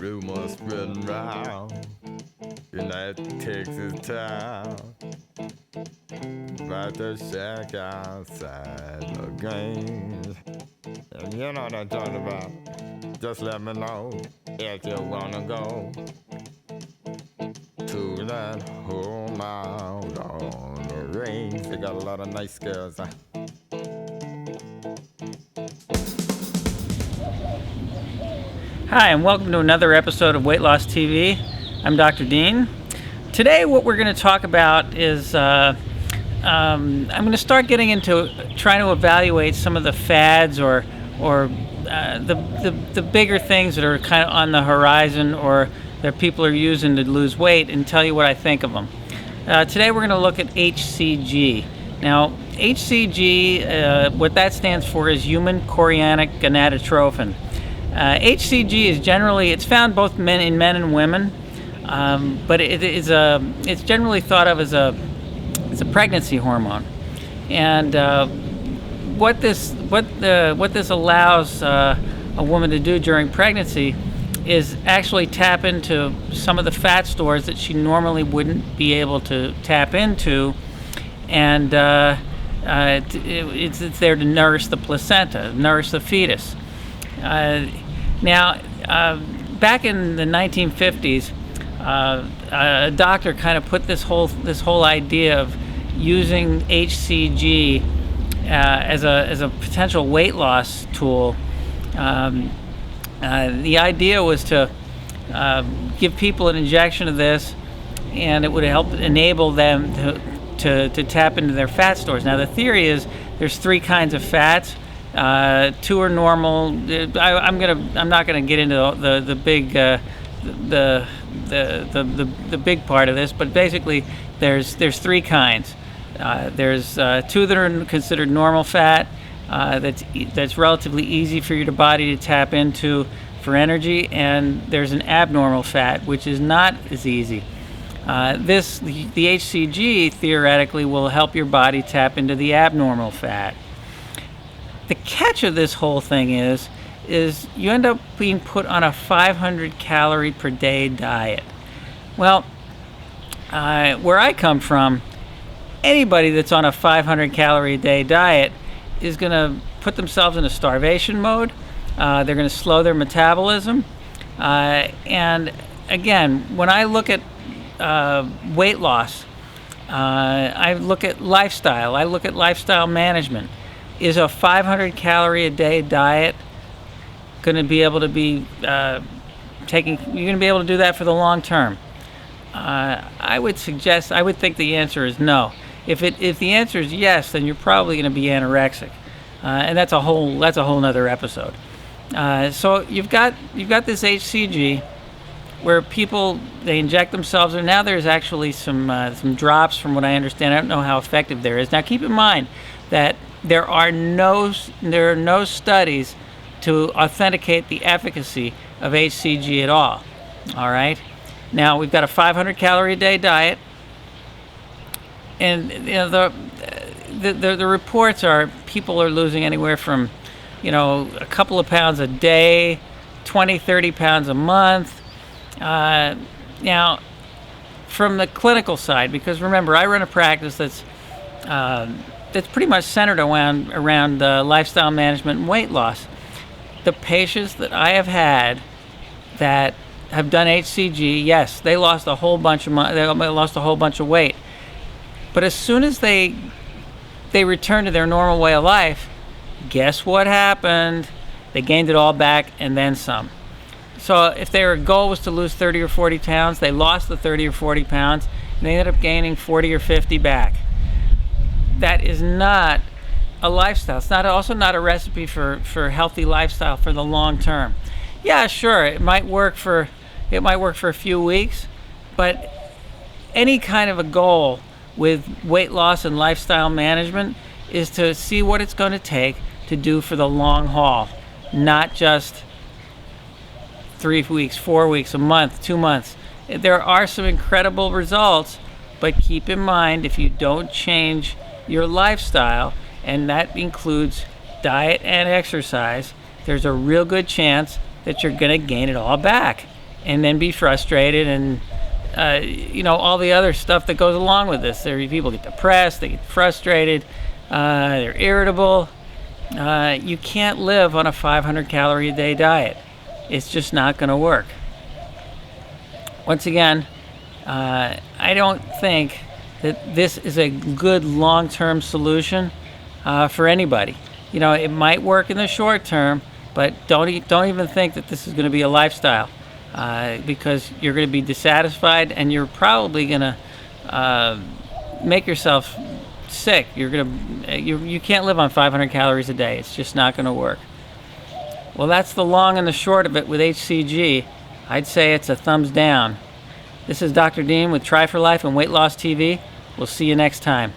rumors spreading round. United takes its time. About to shack outside the games. And you know what I'm talking about. Just let me know if you wanna go to that home out on the range. They got a lot of nice girls. Hi, and welcome to another episode of Weight Loss TV. I'm Dr. Dean. Today what we're going to talk about is I'm going to start getting into trying to evaluate some of the fads or the bigger things that are kind of on the horizon or that people are using to lose weight and tell you what I think of them. Today we're going to look at HCG. Now, HCG, what that stands for is human chorionic gonadotrophin. HCG is it's found both in men and women, but it's generally thought of as a pregnancy hormone. And what this allows a woman to do during pregnancy is actually tap into some of the fat stores that she normally wouldn't be able to tap into, and it's there to nourish the placenta, nourish the fetus. Now, back in the 1950s, a doctor kind of put this whole idea of using HCG as a potential weight loss tool. The idea was to give people an injection of this, and it would help enable them to tap into their fat stores. Now, the theory is there's three kinds of fats. Two are normal. I'm not gonna get into the big part of this, but basically there's three kinds. There's two that are considered normal fat. That's relatively easy for your body to tap into for energy, and there's an abnormal fat which is not as easy. The HCG theoretically will help your body tap into the abnormal fat. The catch of this whole thing is you end up being put on a 500 calorie per day diet. Well, where I come from, anybody that's on a 500 calorie a day diet is going to put themselves in a starvation mode. They're going to slow their metabolism. And again, when I look at weight loss, I look at lifestyle. I look at lifestyle management. Is a 500 calorie a day diet going to be able to be you're going to be able to do that for the long term? I would think the answer is no. If the answer is yes, then you're probably going to be anorexic, and that's a whole nother episode. So you've got this HCG where people, they inject themselves, and now there's actually some drops from what I understand. I don't know how effective there is. Now keep in mind that there are no studies to authenticate the efficacy of HCG at all. All right. Now we've got a 500 calorie a day diet, and the reports are people are losing anywhere from a couple of pounds a day, 20-30 pounds a month. Now, from the clinical side, because remember, I run a practice that's pretty much centered around lifestyle management and weight loss. The patients that I have had that have done HCG, yes, they lost a whole bunch of weight. But as soon as they returned to their normal way of life, guess what happened? They gained it all back and then some. So if their goal was to lose 30 or 40 pounds, they lost the 30 or 40 pounds, and they ended up gaining 40 or 50 back. That is not a lifestyle. It's also not a recipe for healthy lifestyle for the long term. Yeah, sure, it might work for a few weeks, but any kind of a goal with weight loss and lifestyle management is to see what it's going to take to do for the long haul, not just 3 weeks, 4 weeks, a month, 2 months. There are some incredible results, but keep in mind, if you don't change your lifestyle, and that includes diet and exercise, there's a real good chance that you're going to gain it all back. and then be frustrated, and all the other stuff that goes along with this. People get depressed, they get frustrated, they're irritable. You can't live on a 500 calorie a day diet. It's just not going to work. Once again, I don't think that this is a good long-term solution for anybody. It might work in the short term, but don't even think that this is going to be a lifestyle, because you're going to be dissatisfied, and you're probably going to make yourself sick. You can't live on 500 calories a day. It's just not going to work. Well, that's the long and the short of it with HCG. I'd say it's a thumbs down. This is Dr. Dean with Try for Life and Weight Loss TV. We'll see you next time.